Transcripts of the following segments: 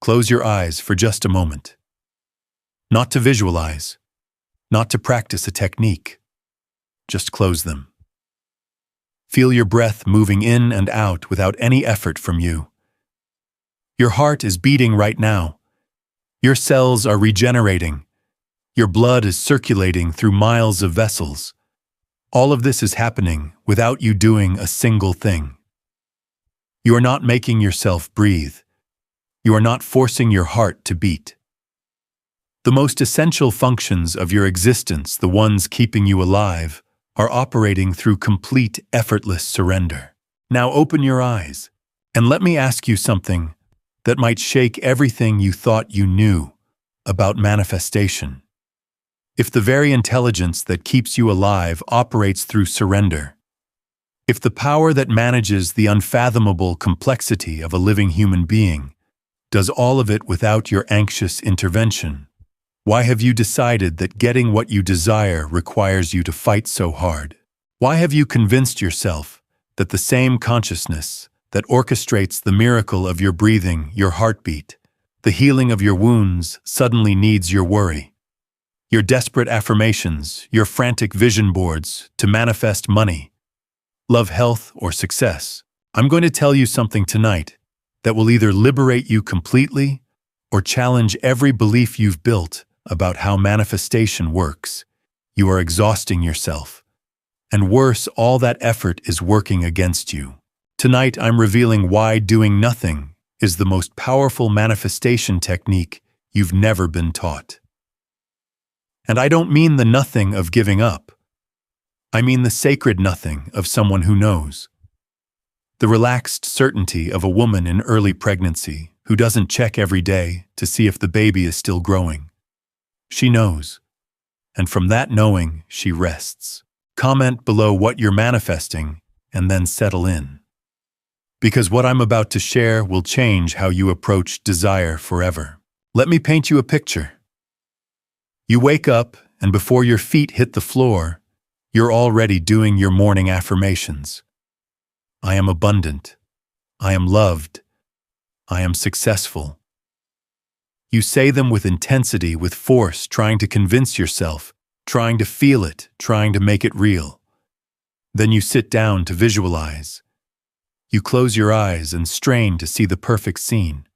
Close your eyes for just a moment. Not to visualize, not to practice a technique. Just close them. Feel your breath moving in and out without any effort from you. Your heart is beating right now. Your cells are regenerating. Your blood is circulating through miles of vessels. All of this is happening without you doing a single thing. You are not making yourself breathe. You are not forcing your heart to beat. The most essential functions of your existence, the ones keeping you alive, are operating through complete, effortless surrender. Now open your eyes, and let me ask you something that might shake everything you thought you knew about manifestation. If the very intelligence that keeps you alive operates through surrender, if the power that manages the unfathomable complexity of a living human being does all of it without your anxious intervention, why have you decided that getting what you desire requires you to fight so hard? Why have you convinced yourself that the same consciousness that orchestrates the miracle of your breathing, your heartbeat, the healing of your wounds, suddenly needs your worry, your desperate affirmations, your frantic vision boards to manifest money, love, health, or success? I'm going to tell you something tonight that will either liberate you completely or challenge every belief you've built about how manifestation works. You are exhausting yourself. And worse, all that effort is working against you. Tonight, I'm revealing why doing nothing is the most powerful manifestation technique you've never been taught. And I don't mean the nothing of giving up. I mean the sacred nothing of someone who knows. The relaxed certainty of a woman in early pregnancy who doesn't check every day to see if the baby is still growing. She knows, and from that knowing, she rests. Comment below what you're manifesting, and then settle in. Because what I'm about to share will change how you approach desire forever. Let me paint you a picture. You wake up, and before your feet hit the floor, you're already doing your morning affirmations. I am abundant. I am loved. I am successful. You say them with intensity, with force, trying to convince yourself, trying to feel it, trying to make it real. Then you sit down to visualize. You close your eyes and strain to see the perfect scene.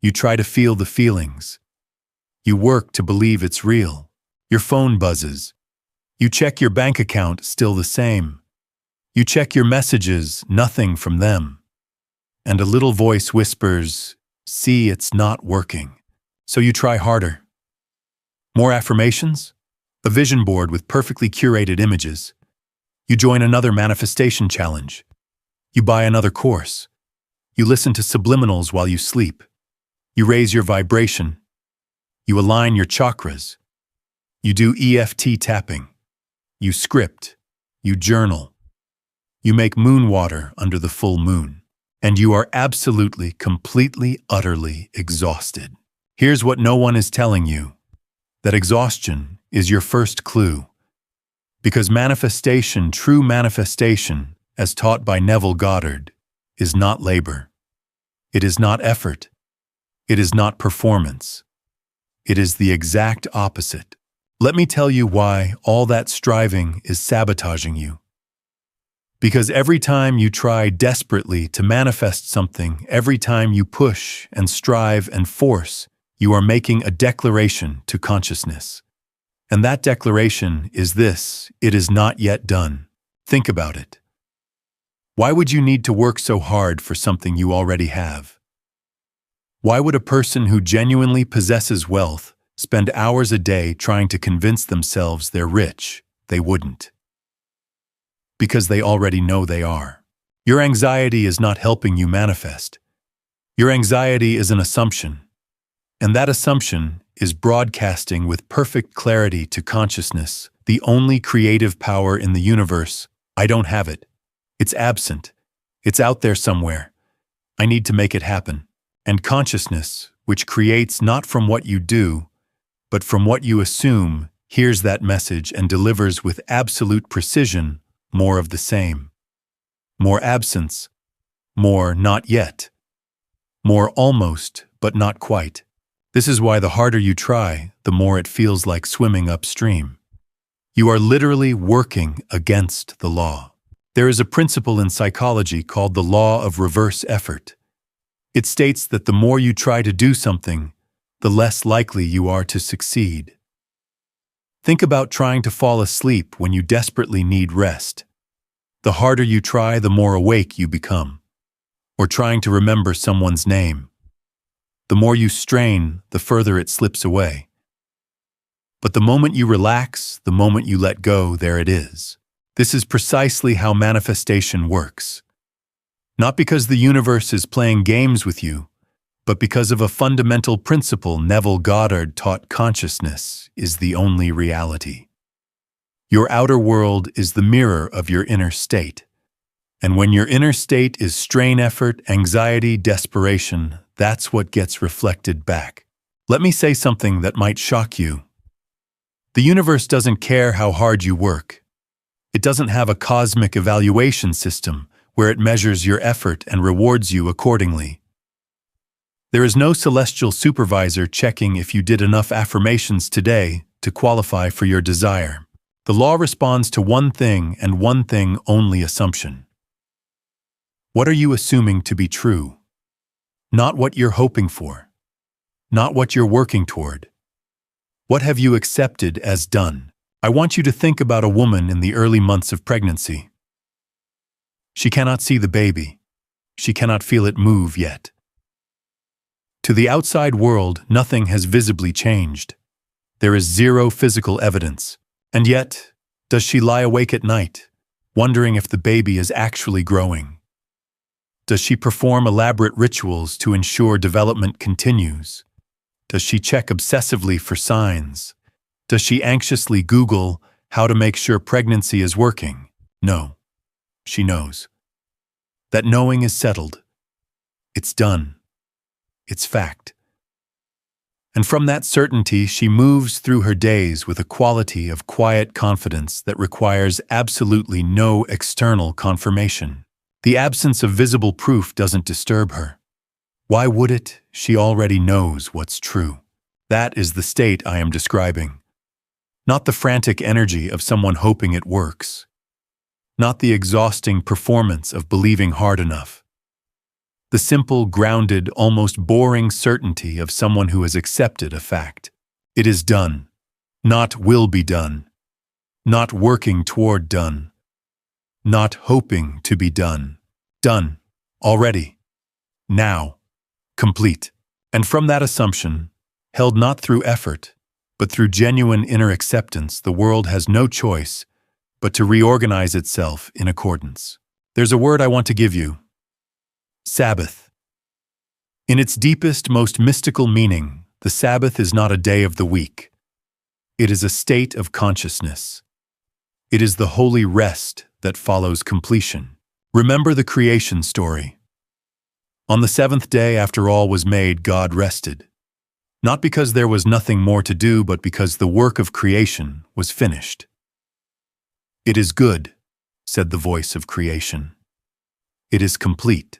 You try to feel the feelings. You work to believe it's real. Your phone buzzes. You check your bank account, still the same. You check your messages, nothing from them. And a little voice whispers, "See, it's not working." So you try harder. More affirmations? A vision board with perfectly curated images. You join another manifestation challenge. You buy another course. You listen to subliminals while you sleep. You raise your vibration. You align your chakras. You do EFT tapping. You script. You journal. You make moon water under the full moon. And you are absolutely, completely, utterly exhausted. Here's what no one is telling you. That exhaustion is your first clue. Because manifestation, true manifestation, as taught by Neville Goddard, is not labor. It is not effort. It is not performance. It is the exact opposite. Let me tell you why all that striving is sabotaging you. Because every time you try desperately to manifest something, every time you push and strive and force, you are making a declaration to consciousness. And that declaration is this: it is not yet done. Think about it. Why would you need to work so hard for something you already have? Why would a person who genuinely possesses wealth spend hours a day trying to convince themselves they're rich? They wouldn't. Because they already know they are. Your anxiety is not helping you manifest. Your anxiety is an assumption. And that assumption is broadcasting with perfect clarity to consciousness, the only creative power in the universe. I don't have it. It's absent. It's out there somewhere. I need to make it happen. And consciousness, which creates not from what you do, but from what you assume, hears that message and delivers with absolute precision more of the same. More absence. More not yet. More almost, but not quite. This is why the harder you try, the more it feels like swimming upstream. You are literally working against the law. There is a principle in psychology called the law of reverse effort. It states that the more you try to do something, the less likely you are to succeed. Think about trying to fall asleep when you desperately need rest. The harder you try, the more awake you become. Or trying to remember someone's name. The more you strain, the further it slips away. But the moment you relax, the moment you let go, there it is. This is precisely how manifestation works. Not because the universe is playing games with you, but because of a fundamental principle Neville Goddard taught: consciousness is the only reality. Your outer world is the mirror of your inner state. And when your inner state is strain, effort, anxiety, desperation, that's what gets reflected back. Let me say something that might shock you. The universe doesn't care how hard you work. It doesn't have a cosmic evaluation system where it measures your effort and rewards you accordingly. There is no celestial supervisor checking if you did enough affirmations today to qualify for your desire. The law responds to one thing and one thing only: assumption. What are you assuming to be true? Not what you're hoping for. Not what you're working toward. What have you accepted as done? I want you to think about a woman in the early months of pregnancy. She cannot see the baby. She cannot feel it move yet. To the outside world, nothing has visibly changed. There is zero physical evidence. And yet, does she lie awake at night, wondering if the baby is actually growing? Does she perform elaborate rituals to ensure development continues? Does she check obsessively for signs? Does she anxiously Google how to make sure pregnancy is working? No. She knows. That knowing is settled. It's done. It's fact. And from that certainty, she moves through her days with a quality of quiet confidence that requires absolutely no external confirmation. The absence of visible proof doesn't disturb her. Why would it? She already knows what's true. That is the state I am describing. Not the frantic energy of someone hoping it works. Not the exhausting performance of believing hard enough. The simple, grounded, almost boring certainty of someone who has accepted a fact. It is done. Not will be done. Not working toward done. Not hoping to be done. Done. Already. Now. Complete. And from that assumption, held not through effort, but through genuine inner acceptance, the world has no choice but to reorganize itself in accordance. There's a word I want to give you. Sabbath. In its deepest, most mystical meaning, the Sabbath is not a day of the week. It is a state of consciousness. It is the holy rest that follows completion. Remember the creation story. On the seventh day after all was made, God rested. Not because there was nothing more to do, but because the work of creation was finished. It is good, said the voice of creation. It is complete.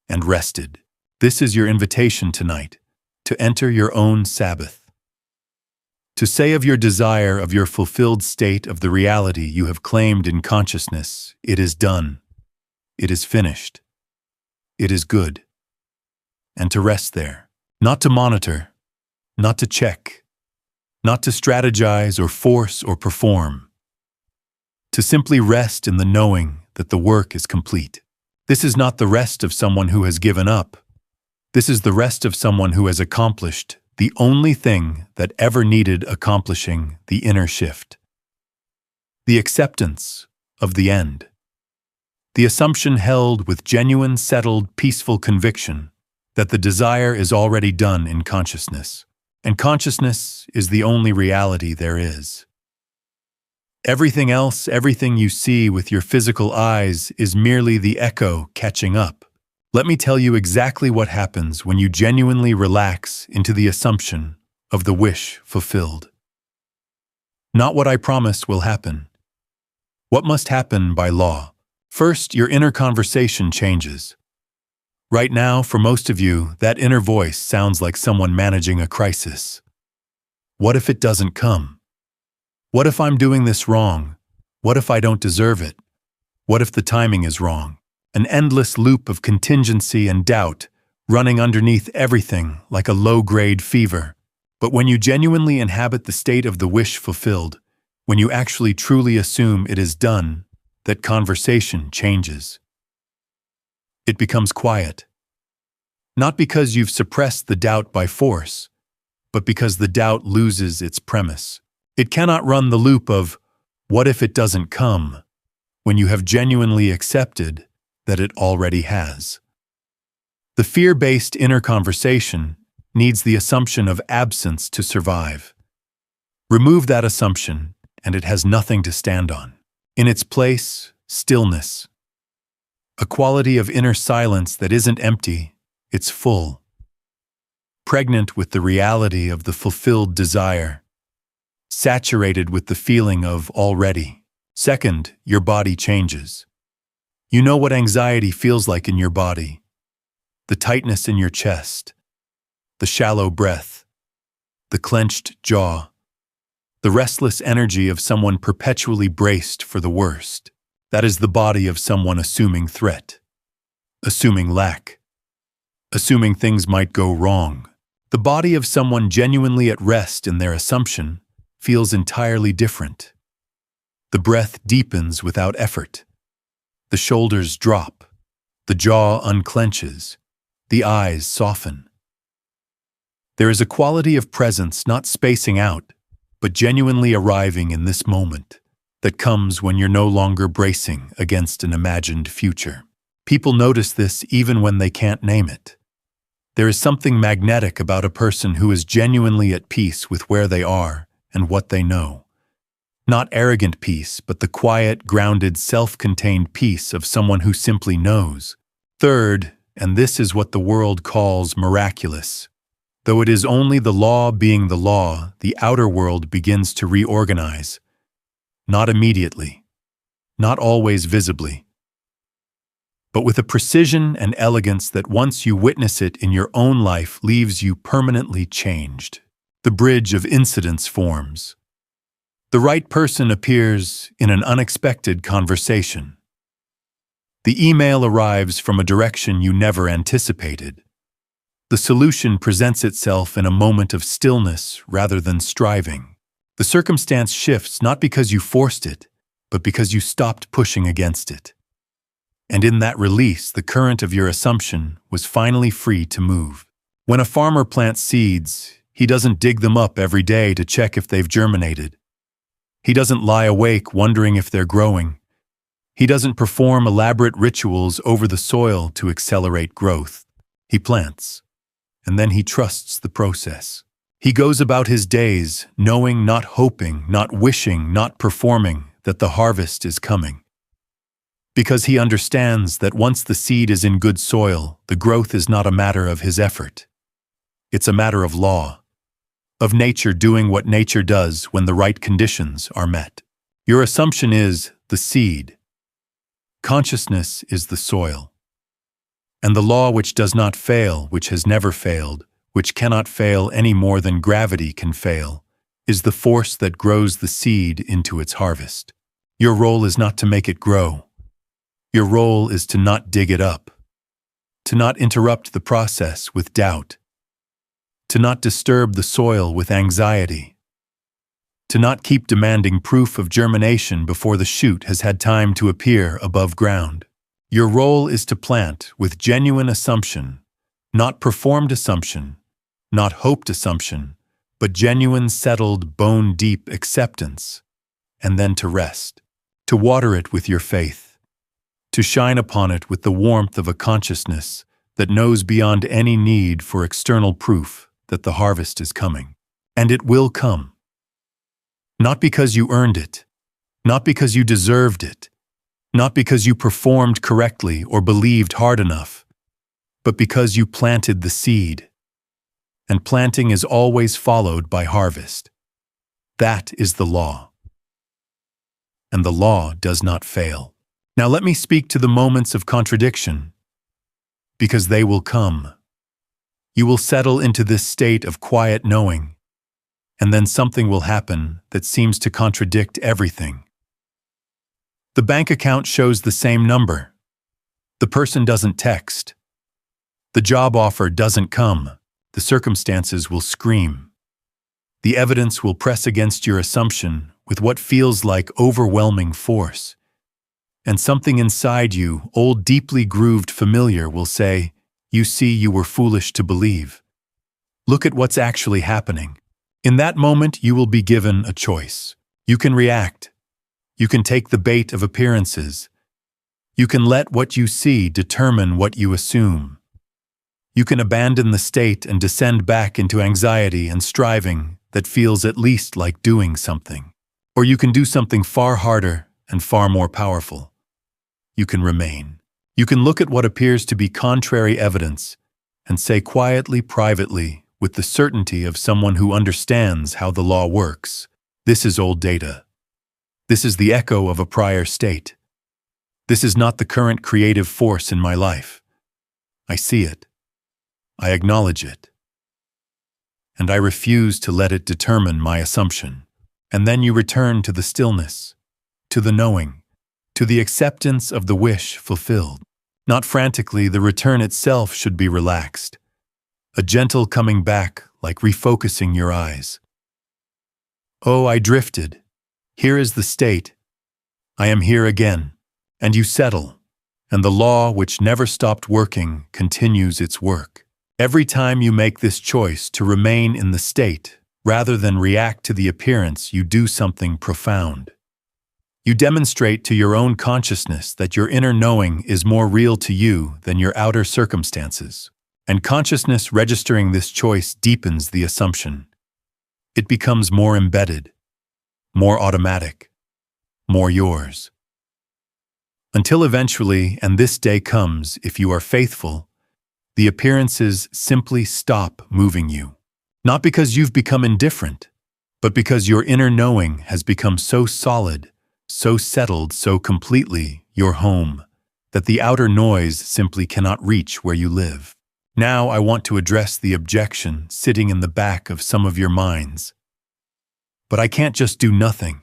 And rested. This is your invitation tonight, to enter your own Sabbath. To say of your desire, of your fulfilled state, of the reality you have claimed in consciousness, it is done. It is finished. It is good. And to rest there. Not to monitor, not to check, not to strategize or force or perform. To simply rest in the knowing that the work is complete. This is not the rest of someone who has given up. This is the rest of someone who has accomplished the only thing that ever needed accomplishing: the inner shift. The acceptance of the end. The assumption held with genuine, settled, peaceful conviction that the desire is already done in consciousness, and consciousness is the only reality there is. Everything else, everything you see with your physical eyes, is merely the echo catching up. Let me tell you exactly what happens when you genuinely relax into the assumption of the wish fulfilled. Not what I promise will happen. What must happen by law? First, your inner conversation changes. Right now, for most of you, that inner voice sounds like someone managing a crisis. What if it doesn't come? What if I'm doing this wrong? What if I don't deserve it? What if the timing is wrong? An endless loop of contingency and doubt, running underneath everything like a low-grade fever. But when you genuinely inhabit the state of the wish fulfilled, when you actually truly assume it is done, that conversation changes. It becomes quiet. Not because you've suppressed the doubt by force, but because the doubt loses its premise. It cannot run the loop of, what if it doesn't come, when you have genuinely accepted that it already has. The fear-based inner conversation needs the assumption of absence to survive. Remove that assumption, and it has nothing to stand on. In its place, stillness. A quality of inner silence that isn't empty, it's full. Pregnant with the reality of the fulfilled desire. Saturated with the feeling of already. Second, your body changes. You know what anxiety feels like in your body. The tightness in your chest. The shallow breath. The clenched jaw. The restless energy of someone perpetually braced for the worst. That is the body of someone assuming threat. Assuming lack. Assuming things might go wrong. The body of someone genuinely at rest in their assumption feels entirely different. The breath deepens without effort. The shoulders drop. The jaw unclenches. The eyes soften. There is a quality of presence not spacing out, but genuinely arriving in this moment that comes when you're no longer bracing against an imagined future. People notice this even when they can't name it. There is something magnetic about a person who is genuinely at peace with where they are and what they know. Not arrogant peace, but the quiet, grounded, self-contained peace of someone who simply knows. Third, and this is what the world calls miraculous. Though it is only the law being the law, the outer world begins to reorganize. Not immediately, not always visibly, but with a precision and elegance that once you witness it in your own life leaves you permanently changed. The bridge of incidents forms. The right person appears in an unexpected conversation. The email arrives from a direction you never anticipated. The solution presents itself in a moment of stillness rather than striving. The circumstance shifts not because you forced it, but because you stopped pushing against it. And in that release, the current of your assumption was finally free to move. When a farmer plants seeds, he doesn't dig them up every day to check if they've germinated. He doesn't lie awake wondering if they're growing. He doesn't perform elaborate rituals over the soil to accelerate growth. He plants, and then he trusts the process. He goes about his days, knowing, not hoping, not wishing, not performing, that the harvest is coming. Because he understands that once the seed is in good soil, the growth is not a matter of his effort. It's a matter of law, of nature doing what nature does when the right conditions are met. Your assumption is the seed. Consciousness is the soil. And the law which does not fail, which has never failed, which cannot fail any more than gravity can fail, is the force that grows the seed into its harvest. Your role is not to make it grow. Your role is to not dig it up, to not interrupt the process with doubt, to not disturb the soil with anxiety, to not keep demanding proof of germination before the shoot has had time to appear above ground. Your role is to plant with genuine assumption, not performed assumption, not hoped assumption, but genuine, settled, bone-deep acceptance, and then to rest, to water it with your faith, to shine upon it with the warmth of a consciousness that knows beyond any need for external proof that the harvest is coming. And it will come. Not because you earned it, not because you deserved it, not because you performed correctly or believed hard enough, but because you planted the seed. And planting is always followed by harvest. That is the law. And the law does not fail. Now let me speak to the moments of contradiction. because they will come. You will settle into this state of quiet knowing, and then something will happen that seems to contradict everything. The bank account shows the same number. The person doesn't text. The job offer doesn't come. The circumstances will scream. The evidence will press against your assumption with what feels like overwhelming force. And something inside you, old, deeply grooved familiar, will say, "You see, you were foolish to believe. Look at what's actually happening." In that moment, you will be given a choice. You can react. You can take the bait of appearances. You can let what you see determine what you assume. You can abandon the state and descend back into anxiety and striving that feels at least like doing something. Or you can do something far harder and far more powerful. You can remain. You can look at what appears to be contrary evidence and say quietly, privately, with the certainty of someone who understands how the law works, "This is old data. This is the echo of a prior state. This is not the current creative force in my life. I see it. I acknowledge it. And I refuse to let it determine my assumption." And then you return to the stillness, to the knowing, to the acceptance of the wish fulfilled. Not frantically, the return itself should be relaxed. A gentle coming back, like refocusing your eyes. "Oh, I drifted. Here is the state. I am here again." And you settle, and the law, which never stopped working, continues its work. Every time you make this choice to remain in the state, rather than react to the appearance, you do something profound. You demonstrate to your own consciousness that your inner knowing is more real to you than your outer circumstances. And consciousness registering this choice deepens the assumption. It becomes more embedded, more automatic, more yours. Until eventually, and this day comes if you are faithful, the appearances simply stop moving you. Not because you've become indifferent, but because your inner knowing has become so solid, so settled, so completely your home, that the outer noise simply cannot reach where you live. Now I want to address the objection sitting in the back of some of your minds. But I can't just do nothing.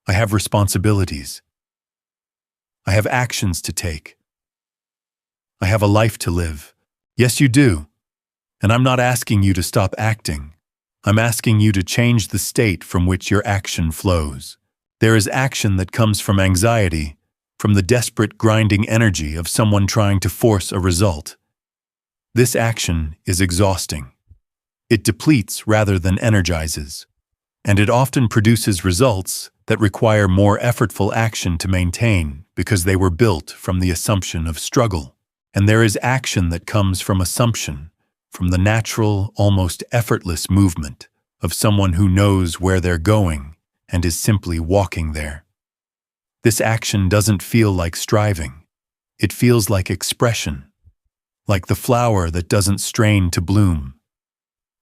I have responsibilities. I have actions to take. I have a life to live. Yes, you do. And I'm not asking you to stop acting. I'm asking you to change the state from which your action flows. There is action that comes from anxiety, from the desperate grinding energy of someone trying to force a result. This action is exhausting. It depletes rather than energizes. And it often produces results that require more effortful action to maintain because they were built from the assumption of struggle. And there is action that comes from assumption, from the natural, almost effortless movement of someone who knows where they're going and is simply walking there. This action doesn't feel like striving. It feels like expression, like the flower that doesn't strain to bloom.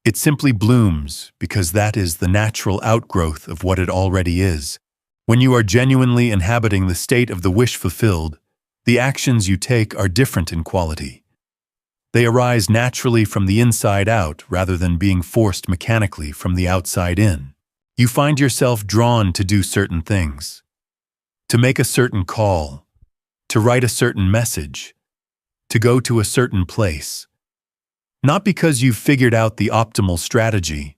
It simply blooms because that is the natural outgrowth of what it already is. When you are genuinely inhabiting the state of the wish fulfilled, the actions you take are different in quality. They arise naturally from the inside out rather than being forced mechanically from the outside in. You find yourself drawn to do certain things, to make a certain call, to write a certain message, to go to a certain place. Not because you've figured out the optimal strategy,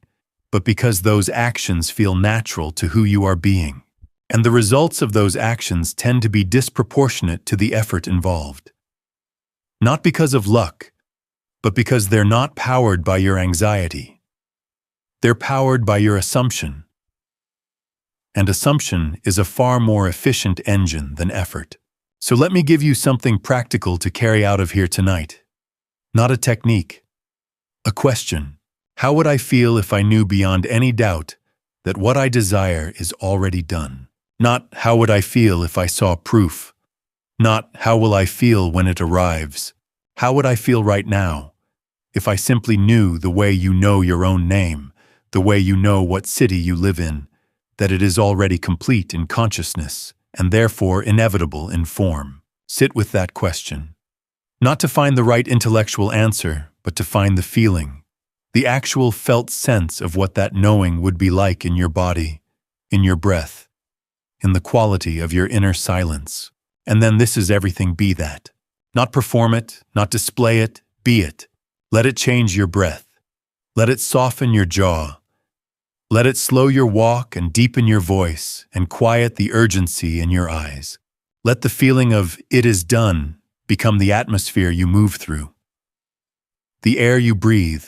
but because those actions feel natural to who you are being. And the results of those actions tend to be disproportionate to the effort involved. Not because of luck, but because they're not powered by your anxiety. They're powered by your assumption. And assumption is a far more efficient engine than effort. So let me give you something practical to carry out of here tonight. Not a technique. A question. How would I feel if I knew beyond any doubt that what I desire is already done? Not how would I feel if I saw proof? Not how will I feel when it arrives? How would I feel right now if I simply knew the way you know your own name, the way you know what city you live in, that it is already complete in consciousness and therefore inevitable in form? Sit with that question. Not to find the right intellectual answer, but to find the feeling, the actual felt sense of what that knowing would be like in your body, in your breath, in the quality of your inner silence. And then this is everything, be that. Not perform it, not display it, be it. Let it change your breath. Let it soften your jaw. Let it slow your walk and deepen your voice and quiet the urgency in your eyes. Let the feeling of "it is done" become the atmosphere you move through, the air you breathe,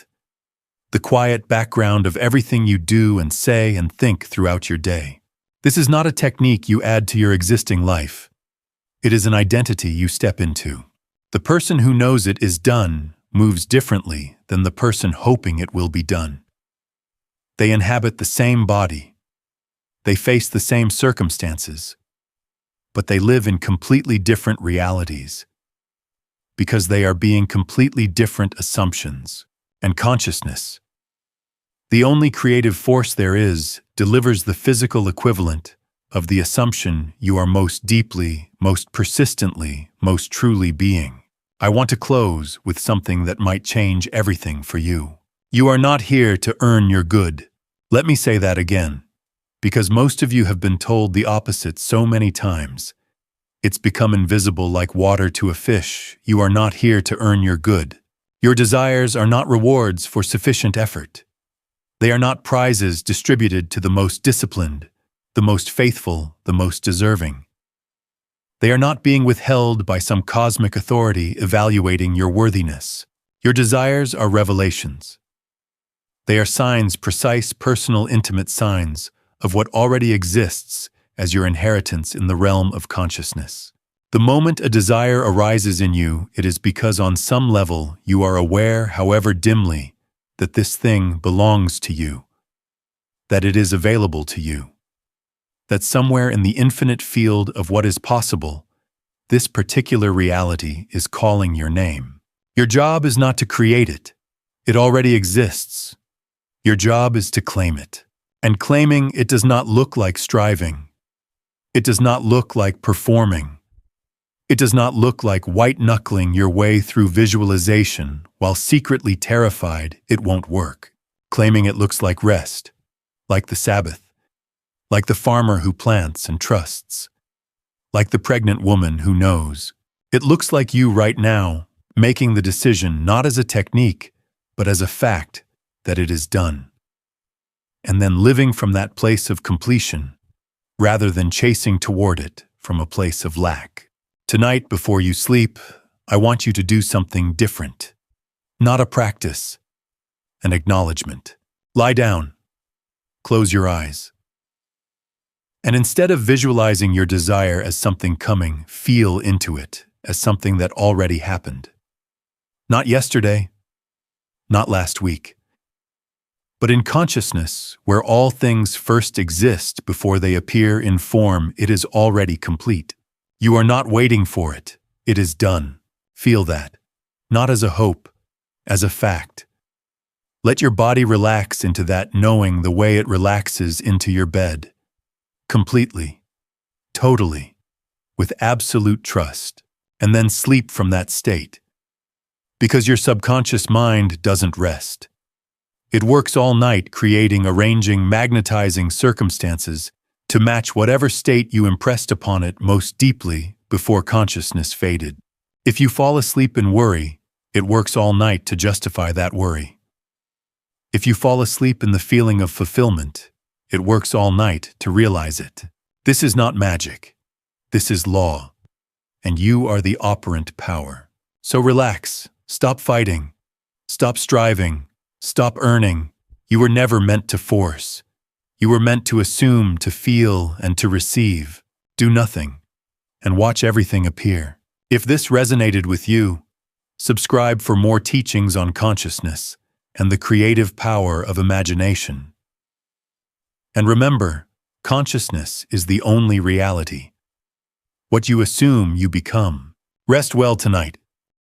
the quiet background of everything you do and say and think throughout your day. This is not a technique you add to your existing life. It is an identity you step into. The person who knows it is done moves differently than the person hoping it will be done. They inhabit the same body. They face the same circumstances. But they live in completely different realities because they are being completely different assumptions and consciousness. The only creative force there is delivers the physical equivalent of the assumption you are most deeply, most persistently, most truly being. I want to close with something that might change everything for you. You are not here to earn your good. Let me say that again, because most of you have been told the opposite so many times. It's become invisible like water to a fish. You are not here to earn your good. Your desires are not rewards for sufficient effort. They are not prizes distributed to the most disciplined, the most faithful, the most deserving. They are not being withheld by some cosmic authority evaluating your worthiness. Your desires are revelations. They are signs, precise, personal, intimate signs of what already exists as your inheritance in the realm of consciousness. The moment a desire arises in you, it is because on some level you are aware, however dimly, that this thing belongs to you, that it is available to you, that somewhere in the infinite field of what is possible, this particular reality is calling your name. Your job is not to create it. It already exists. Your job is to claim it. And claiming it does not look like striving. It does not look like performing. It does not look like white-knuckling your way through visualization while secretly terrified it won't work. Claiming it looks like rest, like the Sabbath, like the farmer who plants and trusts, like the pregnant woman who knows. It looks like you right now, making the decision not as a technique, but as a fact that it is done. And then living from that place of completion, rather than chasing toward it from a place of lack. Tonight, before you sleep, I want you to do something different. Not a practice, an acknowledgement. Lie down. Close your eyes. And instead of visualizing your desire as something coming, feel into it as something that already happened. Not yesterday, not last week, but in consciousness, where all things first exist before they appear in form, it is already complete. You are not waiting for it. It is done. Feel that. Not as a hope, as a fact. Let your body relax into that knowing the way it relaxes into your bed. Completely, totally, with absolute trust, and then sleep from that state. Because your subconscious mind doesn't rest. It works all night creating, arranging, magnetizing circumstances to match whatever state you impressed upon it most deeply before consciousness faded. If you fall asleep in worry, it works all night to justify that worry. If you fall asleep in the feeling of fulfillment, it works all night to realize it. This is not magic. This is law. And you are the operant power. So relax. Stop fighting. Stop striving. Stop earning. You were never meant to force. You were meant to assume, to feel, and to receive. Do nothing, and watch everything appear. If this resonated with you, subscribe for more teachings on consciousness and the creative power of imagination. And remember, consciousness is the only reality. What you assume, you become. Rest well tonight.